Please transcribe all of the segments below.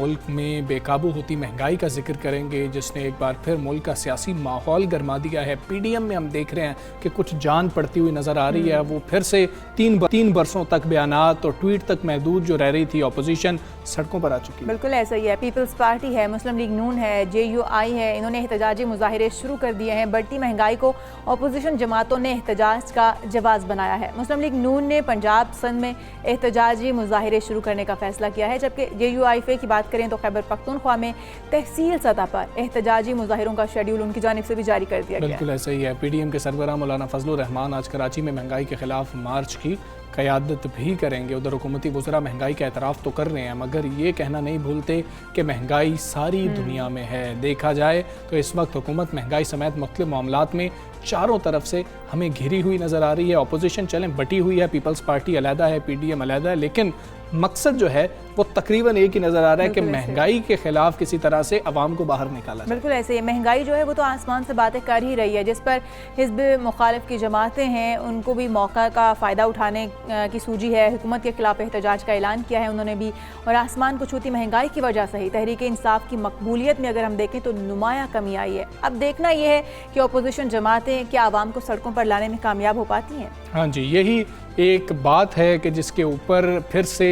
मुल्क में बेकाबू होती महंगाई का जिक्र करेंगे, जिसने एक बार फिर मुल्क का सियासी माहौल गरमा दिया है। पीडीएम में हम देख रहे हैं कि कुछ जान पड़ती हुई नज़र आ रही है। वो फिर से तीन बरसों तक बयानात और ट्वीट तक महदूद जो रह रही थी अपोजिशन सड़कों पर आ चुकी है। बिल्कुल ऐसा ही है। पीपल्स पार्टी है, मुस्लिम लीग नून है, JUI है, इन्होंने एहतजाजी मुजाहिरे शुरू कर दिए हैं। बढ़ती महंगाई को अपोजिशन जमातों ने एहतजाज का जवाब बनाया है। मुस्लिम लीग नून ने पंजाब सिंध में एहतजाजी मुजाहिरे शुरू करने का फैसला किया है, जबकि JUI की बात करें तो खैबर पख्तूनख्वा में तहसील सतह पर एहतजाजी मुजाहिरों का शेड्यूल उनकी जानिब से भी जारी कर दिया गया। बिल्कुल ऐसा ही है। PDM के सरबराह मौलाना फजलुर रहमान आज कराची में महंगाई के खिलाफ मार्च की क़यादत भी करेंगे। उधर हुकूमती वज़रा महंगाई का एतराफ़ तो कर रहे हैं, मगर ये कहना नहीं भूलते कि महंगाई सारी दुनिया में है। देखा जाए तो इस वक्त हुकूमत महंगाई समेत मुख्तलिफ मामलात में चारों तरफ से हमें घिरी हुई नज़र आ रही है। अपोजिशन चलें बटी हुई है, पीपल्स पार्टी अलहदा है, PDM अलहदा है, लेकिन मकसद जो है वो तकरीबन एक ही नज़र आ रहा है कि महंगाई के खिलाफ किसी तरह से अवाम को बाहर निकाला जाए। बिल्कुल ऐसे ही महंगाई जो है वो तो आसमान से बातें कर ही रही है, जिस पर हिज़्ब मुखालिफ की जमातें हैं उनको भी मौका का फ़ायदा उठाने की सूझी है। हुकूमत के खिलाफ एहतजाज का ऐलान किया है उन्होंने भी, और आसमान को छूती महंगाई की वजह से ही तहरीक इंसाफ की मकबूलियत में अगर हम देखें तो नुमायाँ कमी आई है। अब देखना यह है कि अपोजिशन जमातें क्या आवाम को सड़कों पर लाने में कामयाब हो पाती हैं। हाँ जी, यही एक बात है कि जिसके ऊपर फिर से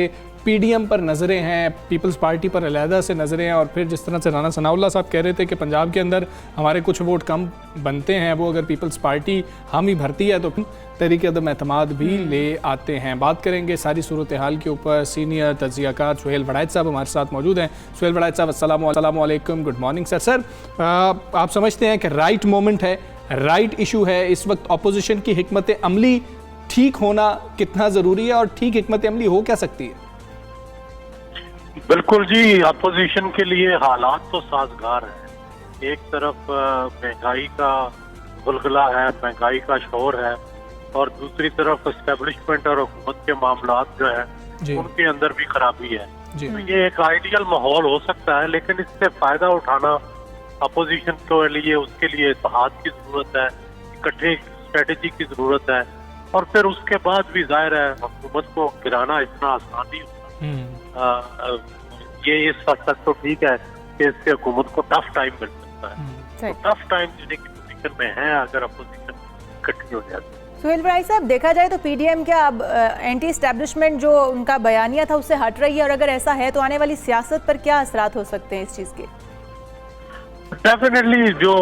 PDM पर नज़रें हैं, पीपल्स पार्टी पर अलहदा से नज़रें हैं। और फिर जिस तरह से राना सनाउल्लाह साहब कह रहे थे कि पंजाब के अंदर हमारे कुछ वोट कम बनते हैं, वो अगर पीपल्स पार्टी हम ही भरती है तो तहरीक अदम एतमाद भी ले आते हैं। बात करेंगे सारी सूरत हाल के ऊपर। सीनियर तज्ज़ियाकार सुहेल वड़ाइच साहब हमारे साथ मौजूद हैं। सुहेल वड़ाइच साहब अस्सलाम वालेकुम, गुड मॉर्निंग सर। सर आप समझते हैं कि राइट मोमेंट है, राइट इशू है इस वक्त अपोजिशन की हिकमत अमली ठीक होना कितना ज़रूरी है, और ठीक हिकमत अमली हो क्या सकती है? बिल्कुल जी, अपोजिशन के लिए हालात तो साजगार है। एक तरफ महंगाई का गुलगुला है, महंगाई का शोर है, और दूसरी तरफ एस्टेब्लिशमेंट और हुकूमत के मामलात जो है उनके अंदर भी खराबी है। तो ये एक आइडियल माहौल हो सकता है, लेकिन इससे फायदा उठाना अपोजिशन के लिए, उसके लिए इत्तेहाद की जरूरत है, इकट्ठे स्ट्रेटेजी की जरूरत है, और फिर उसके बाद भी जाहिर है हुकूमत को गिराना इतना आसान नहीं होता। ये इस हद तक तो ठीक है कि इससे हुकूमत को टफ टाइम मिल सकता है, तो टफ टाइम देने की पोजीशन में है अगर अपोजिशन इकट्ठी हो जाती है। सुहेल वड़ाइच साहब, देखा जाए तो PDM क्या अब एंटी एस्टेब्लिशमेंट जो उनका बयानिया था उससे हट रही है, और अगर ऐसा है तो आने वाली सियासत पर क्या असरात हो सकते हैं इस चीज़ के? डेफिनेटली जो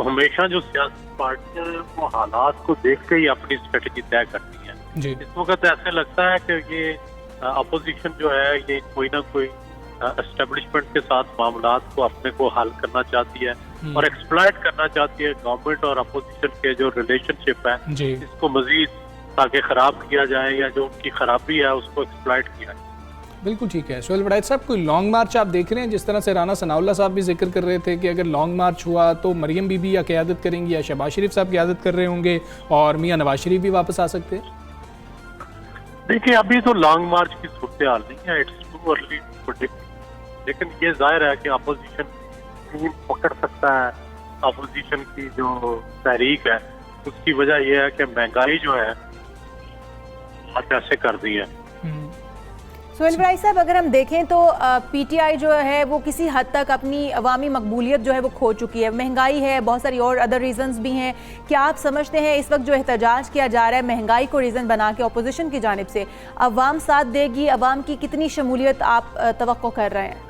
हमेशा जो सियासी पार्टियां वो हालात को देख के ही अपनी स्ट्रेटेजी तय करती है। इस वक्त ऐसे लगता है कि ये अपोजिशन जो है ये कोई ना कोई एस्टेब्लिशमेंट के साथ मामलात को अपने को हल करना चाहती है और एक्सप्लॉइट करना चाहती है। गवर्नमेंट और अपोजिशन के जो रिलेशनशिप है इसको मजीद ताकि खराब किया जाए, या जो उनकी खराबी है उसको एक्सप्लॉइट किया जाए। बिल्कुल ठीक है। सुहेल वड़ाइच साहब, कोई लॉन्ग मार्च आप देख रहे हैं? जिस तरह से राना सनाउल्लाह साहब भी जिक्र कर रहे थे कि अगर लॉन्ग मार्च हुआ तो मरियम बीबी या क़यादत करेंगी, या शहबाज शरीफ साहब क़यादत कर रहे होंगे, और मियां नवाज शरीफ भी वापस आ सकते हैं। देखिए, अभी तो लॉन्ग मार्च की सूरत हाल नहीं है, it's too early to predict, लेकिन ये जाहिर है कि अपोजिशन टीम पकड़ सकता है। अपोजिशन की जो तहरीक है उसकी वजह यह है कि महंगाई जो है आज ऐसे कर दी है। सुहेल वड़ाइच साहब, अगर हम देखें तो PTI जो है वो किसी हद तक अपनी अवामी मकबूलियत जो है वो खो चुकी है। महंगाई है, बहुत सारी और अदर रीजंस भी हैं। क्या आप समझते हैं इस वक्त जो एहतजाज किया जा रहा है महंगाई को रीज़न बना के अपोजिशन की जानिब से, अवाम साथ देगी? अवाम की कितनी शमूलियत आप तवक्को कर रहे हैं?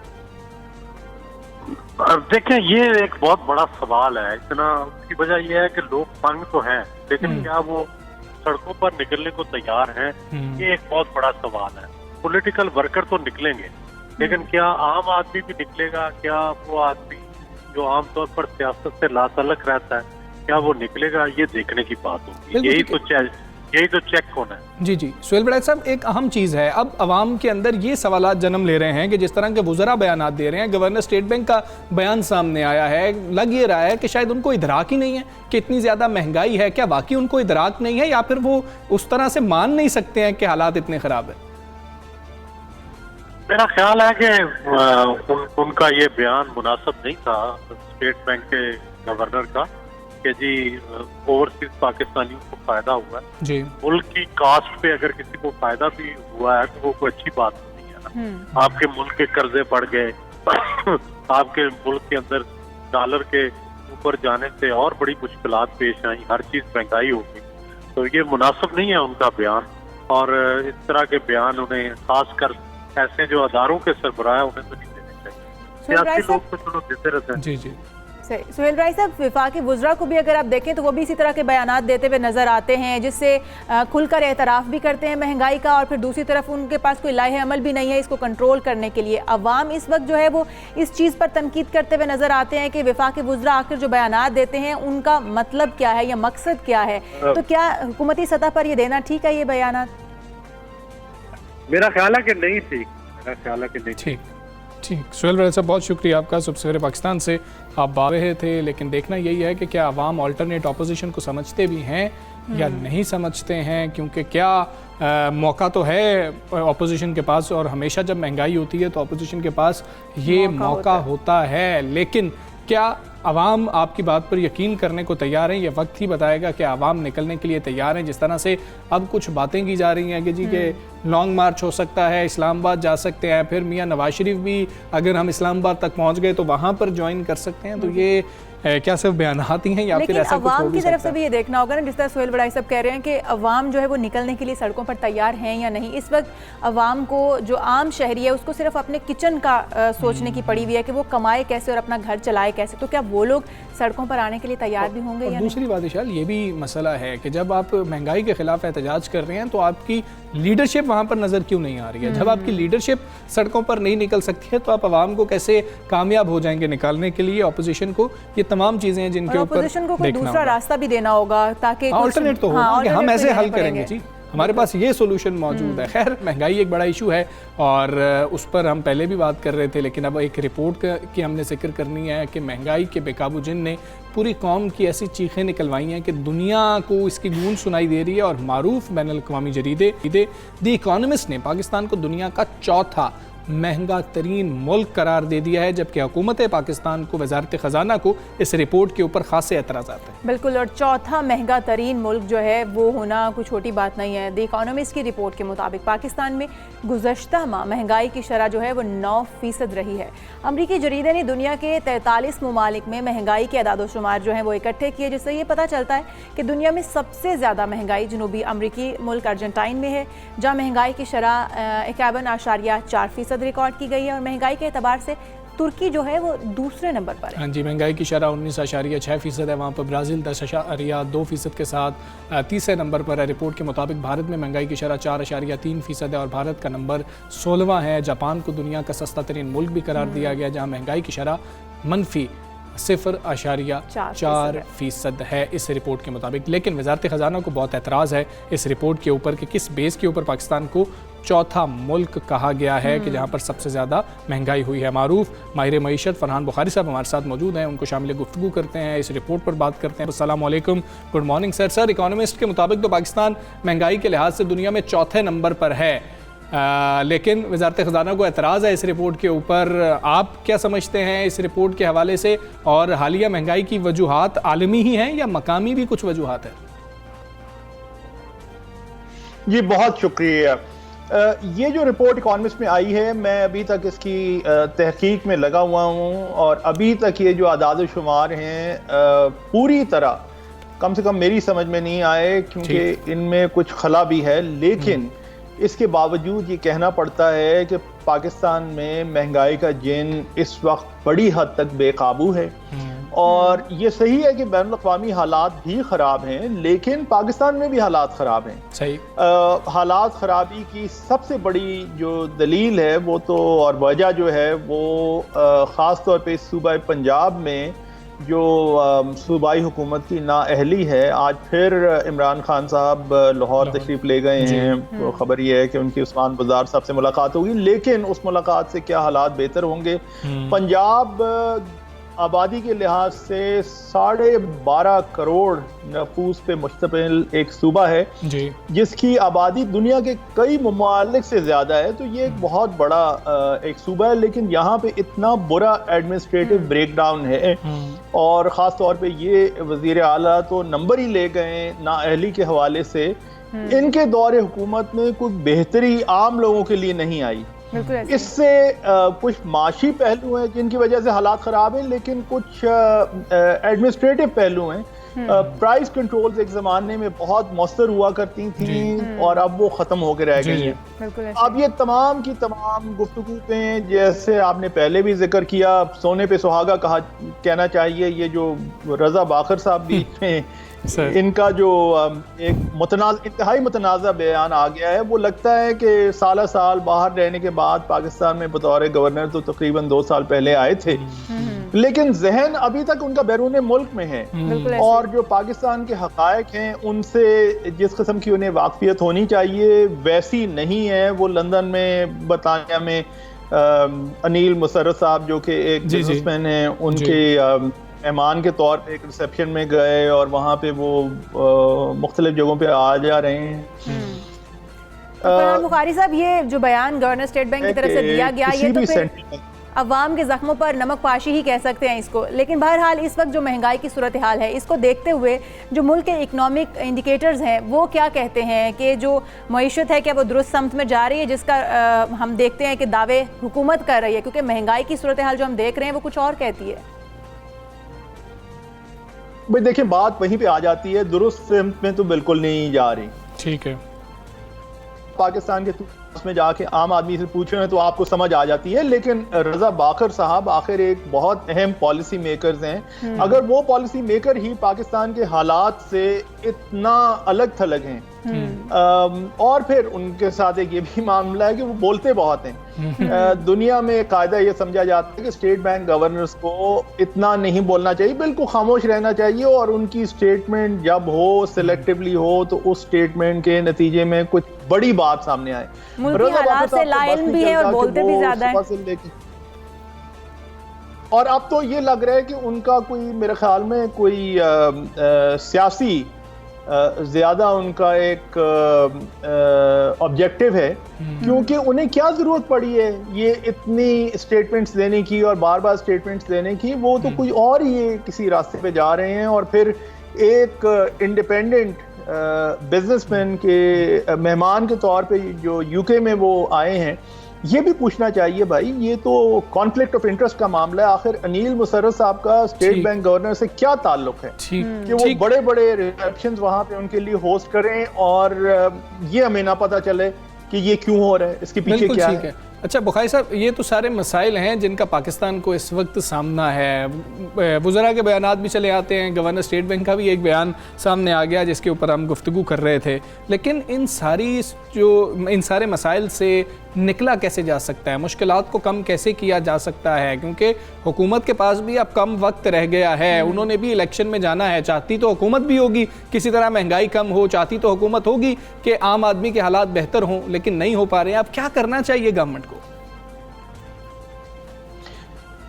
देखिए, ये एक बहुत बड़ा सवाल है। इतना उसकी वजह यह है कि लोग तंग तो हैं, लेकिन क्या वो सड़कों पर निकलने को तैयार हैं? ये एक बहुत बड़ा सवाल है। पॉलिटिकल वर्कर तो निकलेंगे, लेकिन क्या आम आदमी भी निकलेगा? क्या वो आदमी जो आमतौर पर सियासत से लातल्लुक़ रहता है, क्या वो निकलेगा? ये देखने की बात होगी। यही तो चेक होना है। जी। सुहेल वड़ाइच साहब, एक अहम चीज़ है, अब अवाम के अंदर ये सवालात जन्म ले रहे हैं कि जिस तरह के वुज़रा बयानात दे रहे हैं, गवर्नर स्टेट बैंक का बयान सामने आया है, लग ये रहा है कि शायद उनको इदराक ही नहीं है कि इतनी ज़्यादा महंगाई है। क्या वाकई उनको इदराक नहीं है, या फिर वो उस तरह से मान नहीं सकते हैं कि हालात इतने ख़राब है? मेरा ख्याल है कि उनका ये बयान मुनासिब नहीं था स्टेट बैंक के गवर्नर का कि जी ओवरसीज पाकिस्तानियों को फायदा हुआ है। मुल्क की कास्ट पे अगर किसी को फायदा भी हुआ है तो वो कोई अच्छी बात नहीं है। ना। आपके मुल्क के कर्जे बढ़ गए आपके मुल्क के अंदर डॉलर के ऊपर जाने से और बड़ी मुश्किलात पेश आई, हर चीज महंगाई हो गई। तो ये मुनासिब नहीं है उनका बयान, और इस तरह के बयान उन्हें खासकर ऐसे जो अदारों के सरबराह है उन्हें तो नहीं देने चाहिए। सियासी लोग तो चलो देते रहते हैं। जी जी सही। सुहेल राय साहब, वफाकी वुज़रा को भी अगर आप देखें तो वो भी इसी तरह के बयानात देते हुए नज़र आते हैं, जिससे खुलकर एतराफ़ भी करते हैं महंगाई का, और फिर दूसरी तरफ उनके पास कोई लाहे अमल भी नहीं है इसको कंट्रोल करने के लिए। अवाम इस वक्त जो है वो इस चीज़ पर तनकीद करते हुए नज़र आते हैं कि वफाकी वुज़रा आखिर जो बयानात देते हैं उनका मतलब क्या है या मकसद क्या है। तो क्या हुकूमती सतह पर ये देना ठीक है ये बयानात? मेरा ख्याल है कि नहीं ठीक, मेरा ख्याल है कि नहीं ठीक। ठीक, सुहेल राय साहब बहुत शुक्रिया आपका। सुबह सवेरे पाकिस्तान से आप बात रहे थे, लेकिन देखना यही है कि क्या आवाम अल्टरनेट अपोजिशन को समझते भी हैं या नहीं समझते हैं, क्योंकि क्या मौका तो है अपोजिशन के पास, और हमेशा जब महंगाई होती है तो अपोजिशन के पास ये मौका होता है, लेकिन क्या आवाम आपकी बात पर यकीन करने को तैयार हैं? ये वक्त ही बताएगा कि आवाम निकलने के लिए तैयार हैं। जिस तरह से अब कुछ बातें की जा रही हैं कि जी के लॉन्ग मार्च हो सकता है, इस्लामाबाद जा सकते हैं, फिर मियां नवाज शरीफ भी अगर हम इस्लामाबाद तक पहुंच गए तो वहां पर ज्वाइन कर सकते हैं, तो ये क्या सिर्फ बयानात ही हैं या फिर ऐसा कुछ हो भी सकता है? अवाम की तरफ से भी ये देखना होगा ना, जिस तरह सुहेल बड़ाई साहब कह रहे हैं कि अवाम जो है वो निकलने के लिए सड़कों पर तैयार हैं या नहीं। इस वक्त अवाम को, जो आम शहरी है, उसको सिर्फ अपने किचन का सोचने की पड़ी हुई है कि वो कमाए कैसे और अपना घर चलाए कैसे। तो क्या वो लोग सड़कों पर आने के लिए तैयार भी होंगे या दूसरी बात विशाल, ये भी मसला है कि जब आप महंगाई के खिलाफ एहतजाज कर रहे हैं तो आपकी लीडरशिप वहाँ पर नज़र क्यों नहीं आ रही है? जब आपकी लीडरशिप सड़कों पर नहीं निकल सकती है तो आप आवाम को कैसे कामयाब हो जाएंगे निकालने के लिए अपोजिशन को? ये तमाम चीज़ें हैं जिनके ऊपर अपोजिशन को कोई दूसरा रास्ता भी देना होगा ताकि अल्टरनेट तो होगा कि हम ऐसे हल करेंगे। जी, हमारे पास ये सोल्यूशन मौजूद है। खैर, महंगाई एक बड़ा इशू है और उस पर हम पहले भी बात कर रहे थे, लेकिन अब एक रिपोर्ट की हमने जिक्र करनी है कि महंगाई के बेकाबू जिन ने पूरी कौम की ऐसी चीखें निकलवाई हैं कि दुनिया को इसकी गूंज सुनाई दे रही है। और मारूफ बैनुल-अक़वामी जरीदे द इकोनॉमिस्ट ने पाकिस्तान को दुनिया का चौथा महंगा तरीन मुल्क करार दे दिया है, जबकि हुकूमत पाकिस्तान को, वजारत ख़जाना को इस रिपोर्ट के ऊपर खासे एतराज़ात हैं। बिल्कुल, और चौथा महंगा तरीन मुल्क जो है वो होना कोई छोटी बात नहीं है। द इकोनॉमिस्ट की रिपोर्ट के मुताबिक पाकिस्तान में गुज़श्ता माह महंगाई की शरह जो है वो 9% रही है। अमरीकी जरीदे ने दुनिया के 43 ममालिक में महंगाई के अदाद शुमार जो हैं वो इकट्ठे किए, जिससे ये पता चलता है कि दुनिया में सबसे ज़्यादा महंगाई जनूबी अमरीकी मुल्क अर्जेंटाइन में है, जहाँ महंगाई की शरह 51.4% रिकॉर्ड की गई है, और महंगाई के एतबार से तुर्की जो है वो दूसरे नंबर पर है। हाँ जी, महंगाई की शरह 19.6% है। वहाँ पर ब्राज़ील 10.2% के साथ तीसरे नंबर पर है। रिपोर्ट के मुताबिक भारत में महंगाई की शरह 4.3% है और भारत का नंबर 16वां है। जापान को दुनिया का सस्ता तरीन मुल्क भी करार दिया गया, जहाँ महंगाई की शरह -0.4% है इस रिपोर्ट के मुताबिक। लेकिन वजारत ख़जाना को बहुत एतराज़ है इस रिपोर्ट के ऊपर कि किस बेस के ऊपर पाकिस्तान को चौथा मुल्क कहा गया है कि जहाँ पर सबसे ज़्यादा महंगाई हुई है। मारूफ माहिर मईशत फरहान बुखारी साहब हमारे साथ मौजूद हैं, उनको शामिल गुफ्तगू करते हैं, इस रिपोर्ट पर बात करते हैं। अस्सलाम वालेकुम, good morning sir. Sir, economist के मुताबिक तो पाकिस्तान महंगाई के लिहाज से दुनिया में चौथे नंबर पर है, लेकिन वजारत ख़जाना को एतराज़ है इस रिपोर्ट के ऊपर। आप क्या समझते हैं इस रिपोर्ट के हवाले से, और हालिया महंगाई की वजूहात आलमी ही हैं या मकामी भी कुछ वजूहात हैं? जी बहुत शुक्रिया। ये जो रिपोर्ट इकोनॉमिस्ट में आई है, मैं अभी तक इसकी तहकीक में लगा हुआ हूँ, और अभी तक ये जो आदाद शुमार हैं पूरी तरह कम से कम मेरी समझ में नहीं आए, क्योंकि इनमें कुछ खला भी है। लेकिन इसके बावजूद ये कहना पड़ता है कि पाकिस्तान में महंगाई का जिन इस वक्त बड़ी हद तक बेकाबू है, और ये सही है कि बैनुल-अक़वामी हालात भी ख़राब हैं, लेकिन पाकिस्तान में भी हालात ख़राब हैं। सही। हालात ख़राबी की सबसे बड़ी जो दलील है वो तो, और वजह जो है वो ख़ास तौर पे सूबा पंजाब में जो सूबाई हुकूमत की नाअहली है। आज फिर इमरान खान साहब लाहौर तशरीफ़ ले गए हैं, तो खबर ये है कि उनकी उस्मान बाज़ार साहब से मुलाकात होगी, लेकिन उस मुलाकात से क्या हालात बेहतर होंगे? पंजाब आबादी के लिहाज से 12.5 करोड़ नफूस पे मुश्तमिल एक सूबा है जी, जिसकी आबादी दुनिया के कई ममालिक से ज़्यादा है। तो ये एक बहुत बड़ा एक सूबा है, लेकिन यहाँ पे इतना बुरा एडमिनिस्ट्रेटिव ब्रेक डाउन है, और ख़ास तौर पे ये वज़ीर आला तो नंबर ही ले गए नाअहली के हवाले से। इनके दौरे हुकूमत में कोई बेहतरी आम लोगों के लिए नहीं आई। बिल्कुल ऐसे। इससे कुछ माशी पहलू हैं जिनकी वजह से हालात ख़राब हैं, लेकिन कुछ एडमिनिस्ट्रेटिव पहलू हैं। प्राइस कंट्रोल्स एक ज़माने में बहुत मौसर हुआ करती थी और अब वो ख़त्म होकर रह गई हैं। बिल्कुल ऐसे। अब ये तमाम की तमाम गुफ्तगू पे, जैसे आपने पहले भी जिक्र किया, सोने पे सुहागा कहना चाहिए। ये जो रज़ा बाखर साहब बीच में इनका जो एक इंतहाई मुतनाज़ा बयान आ गया है, वो लगता है कि साल बाहर रहने के बाद पाकिस्तान में बतौर गवर्नर तो तकरीबन 2 साल पहले आए थे, लेकिन जहन अभी तक उनका बैरून मुल्क में है और जो पाकिस्तान के हक़ायक़ हैं उनसे जिस किस्म की उन्हें वाक़फ़ियत होनी चाहिए वैसी नहीं है। वो लंदन में, बरतानिया में अनिल मुशर्रफ साहब जो कि एक बिजनेसमैन हैं, उनके मेहमान के तौर पे एक रिसेप्शन में गए और वहाँ पे वो मुख्तलिफ जगहों पे आ जा रहे हैं। फरहान बुखारी साहब, ये जो बयान गवर्नर स्टेट बैंक की तरफ से दिया गया, ये तो फिर अवाम के जख्मों पर नमक पाशी ही कह सकते हैं इसको। लेकिन बहरहाल इस वक्त जो महंगाई की सूरत हाल है, इसको देखते हुए जो मुल्क के इकनॉमिक इंडिकेटर्स हैं वो क्या कहते हैं कि जो मईशत है क्या वो दुरुस्त समत में जा रही है, जिसका हम देखते हैं कि दावे हुकूमत कर रही है, क्योंकि महंगाई की सूरत हाल जो हम देख रहे हैं वो कुछ और कहती है। भाई देखिए, बात वहीं पे आ जाती है, दुरुस्त समत में तो बिल्कुल नहीं जा रही। ठीक है, पाकिस्तान के उसमें जाके आम आदमी से पूछ रहे हैं तो आपको समझ आ जाती है, लेकिन रज़ा बाखर साहब आखिर एक बहुत अहम पॉलिसी मेकर्स हैं। अगर वो पॉलिसी मेकर ही पाकिस्तान के हालात से इतना अलग थलग हैं, और फिर उनके साथ एक ये भी मामला है कि वो बोलते बहुत हैं। दुनिया में कायदा ये समझा जाता है कि स्टेट बैंक गवर्नर्स को इतना नहीं बोलना चाहिए, बिल्कुल खामोश रहना चाहिए, और उनकी स्टेटमेंट जब हो, सिलेक्टिवली हो, तो उस स्टेटमेंट के नतीजे में कुछ बड़ी बात सामने आए। मुल्की हालात से लाइल भी है और बोलते भी ज्यादा है। और अब तो ये लग रहा है कि उनका कोई, मेरे ख्याल में कोई सियासी ज्यादा उनका एक ऑब्जेक्टिव है, क्योंकि उन्हें क्या जरूरत पड़ी है ये इतनी स्टेटमेंट्स देने की और बार बार स्टेटमेंट्स देने की। वो तो कोई और ही किसी रास्ते पे जा रहे हैं, और फिर एक इंडिपेंडेंट बिजनेसमैन के मेहमान के तौर पे जो यूके में वो आए हैं, ये भी पूछना चाहिए भाई, ये तो कॉन्फ्लिक्ट ऑफ इंटरेस्ट का मामला है। आखिर अनिल मुशर्रफ साहब का स्टेट बैंक गवर्नर से क्या ताल्लुक है कि वो बड़े बड़े रिसेप्शंस वहां पे उनके लिए होस्ट करें और ये हमें ना पता चले कि ये क्यों हो रहा है, इसके पीछे क्या है। अच्छा बुखारी साहब, ये तो सारे मसाइल हैं जिनका पाकिस्तान को इस वक्त सामना है। वज़रा के बयानात भी चले आते हैं, गवर्नर स्टेट बैंक का भी एक बयान सामने आ गया जिसके ऊपर हम गुफ्तगू कर रहे थे, लेकिन इन सारे मसाइल से निकला कैसे जा सकता है, मुश्किलात को कम कैसे किया जा सकता है, क्योंकि हुकूमत के पास भी अब कम वक्त रह गया है, उन्होंने भी इलेक्शन में जाना है। चाहती तो हुकूमत भी होगी किसी तरह महंगाई कम हो, चाहती तो हुकूमत होगी कि आम आदमी के हालात बेहतर हों, लेकिन नहीं हो पा रहे हैं। अब क्या करना चाहिए गवर्नमेंट को?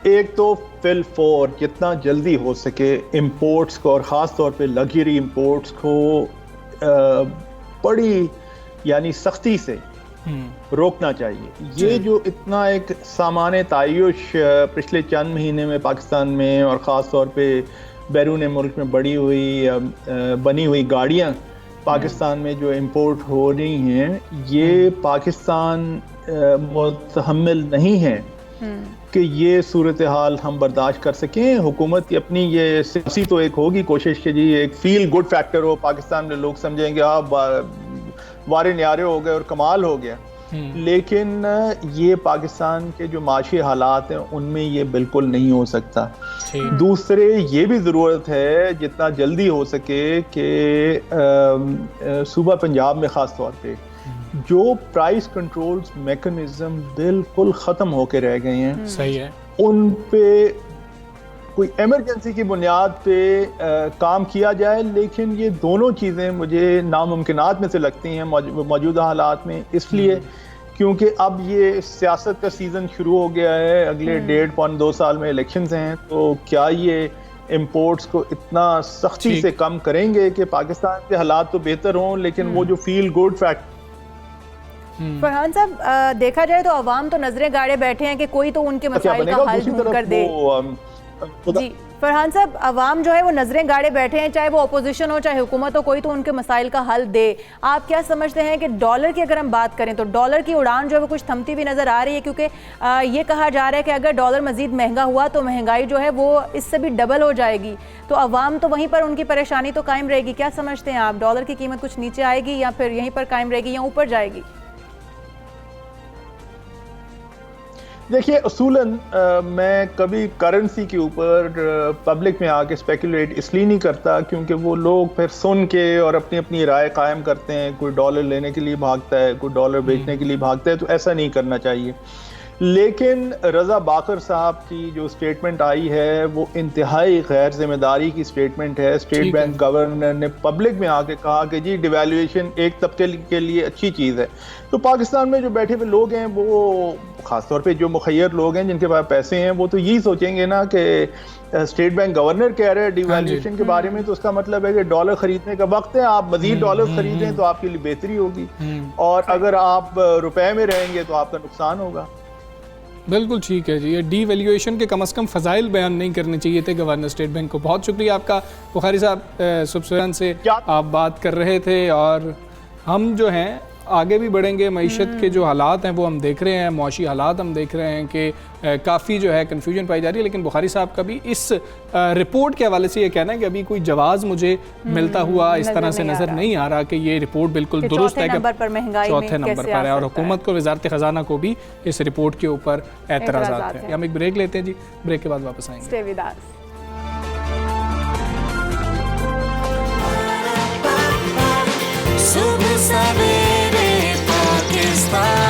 एक तो फिल फॉर जितना जल्दी हो सके इंपोर्ट्स को, और ख़ास तौर पे लग्जरी इंपोर्ट्स को बड़ी यानी सख्ती से रोकना चाहिए। ये जो इतना एक सामान्य तायुश पिछले चंद महीने में पाकिस्तान में और ख़ास तौर पे बैरून मुल्क में बनी हुई गाड़ियाँ पाकिस्तान में जो इंपोर्ट हो रही हैं, ये पाकिस्तान मुतहम्मिल नहीं है कि ये सूरत हाल हम बर्दाश्त कर सकें। हुकूमत की अपनी ये सियासी तो एक होगी कोशिश कि जी एक फील गुड फैक्टर हो पाकिस्तान में, लोग समझेंगे आप वारे न्यारे हो गए और कमाल हो गया, लेकिन ये पाकिस्तान के जो माशी हालात हैं उनमें ये बिल्कुल नहीं हो सकता। दूसरे ये भी ज़रूरत है जितना जल्दी हो सके कि सूबा पंजाब में ख़ास तौर पे जो प्राइस कंट्रोल्स मैकेनिज्म बिल्कुल ख़त्म होके रह गए हैं, सही है, उन पे कोई इमरजेंसी की बुनियाद पे काम किया जाए। लेकिन ये दोनों चीज़ें मुझे नामुमकिनात में से लगती हैं मौजूदा हालात में, इसलिए क्योंकि अब ये सियासत का सीज़न शुरू हो गया है, अगले 1.5-2 साल में इलेक्शंस हैं, तो क्या ये इंपोर्ट्स को इतना सख्ती से कम करेंगे कि पाकिस्तान के हालात तो बेहतर हों, लेकिन वो जो फील गुड फैक्ट। फरहान साहब, देखा जाए तो अवाम तो नजरें गाड़े बैठे हैं कि कोई तो उनके मसाइल का हल ढूंढ कर दे। जी फरहान साहब, अवाम जो है वो नजरें गाड़े बैठे हैं, चाहे वो अपोजिशन हो चाहे हुकूमत हो, कोई तो उनके मसाइल का हल दे। आप क्या समझते हैं कि डॉलर की अगर हम बात करें तो डॉलर की उड़ान जो है वो कुछ थमती हुई नजर आ रही है, क्योंकि ये कहा जा रहा है कि अगर डॉलर मजीद महंगा हुआ तो महंगाई जो है वो इससे भी डबल हो जाएगी, तो अवाम तो वहीं पर उनकी परेशानी तो कायम रहेगी। क्या समझते हैं आप, डॉलर की कीमत कुछ नीचे आएगी या फिर यहीं पर कायम रहेगी या ऊपर जाएगी? देखिए, उसूलन मैं कभी करेंसी के ऊपर पब्लिक में आके स्पेकुलेट इसलिए नहीं करता क्योंकि वो लोग फिर सुन के और अपनी अपनी राय कायम करते हैं। कोई डॉलर लेने के लिए भागता है, कोई डॉलर बेचने के लिए भागता है, तो ऐसा नहीं करना चाहिए। लेकिन रज़ा बाकर साहब की जो स्टेटमेंट आई है वो इंतहाई गैर जिम्मेदारी की स्टेटमेंट है। स्टेट बैंक गवर्नर ने पब्लिक में आके कहा कि जी डिवैल्यूएशन एक तबके के लिए अच्छी चीज़ है। तो पाकिस्तान में जो बैठे हुए लोग हैं, वो ख़ासतौर पे जो मुखय्यर लोग हैं जिनके पास पैसे हैं, वो तो यही सोचेंगे ना कि स्टेट बैंक गवर्नर कह रहे हैं डिवैल्यूएशन के बारे में, तो उसका मतलब है कि डॉलर खरीदने का वक्त है, आप मजीद डॉलर खरीदें तो आपके लिए बेहतरी होगी, और अगर आप रुपए में रहेंगे तो आपका नुकसान होगा। बिल्कुल ठीक है जी। ये डीवैल्यूएशन के कम से कम फ़ज़ाइल बयान नहीं करने चाहिए थे गवर्नर स्टेट बैंक को। बहुत शुक्रिया आपका बुखारी साहब, सुबह से आप बात कर रहे थे, और हम जो हैं आगे भी बढ़ेंगे। मईशत के जो हालात हैं वो हम देख रहे हैं, मुआशी हालात हम देख रहे हैं कि काफ़ी जो है कन्फ्यूजन पाई जा रही है। लेकिन बुखारी साहब का भी इस रिपोर्ट के हवाले से ये कहना है कि अभी कोई जवाब मुझे मिलता हुआ इस तरह से नज़र नहीं आ रहा कि ये रिपोर्ट बिल्कुल दुरुस्त है कि चौथे नंबर पर है, और हुकूमत को, वजारत ख़जाना को भी इस रिपोर्ट के ऊपर एतराज़ात हैं। हम एक ब्रेक लेते हैं जी, ब्रेक के बाद वापस आएंगे। सुबह सवेरे पाकिस्तान।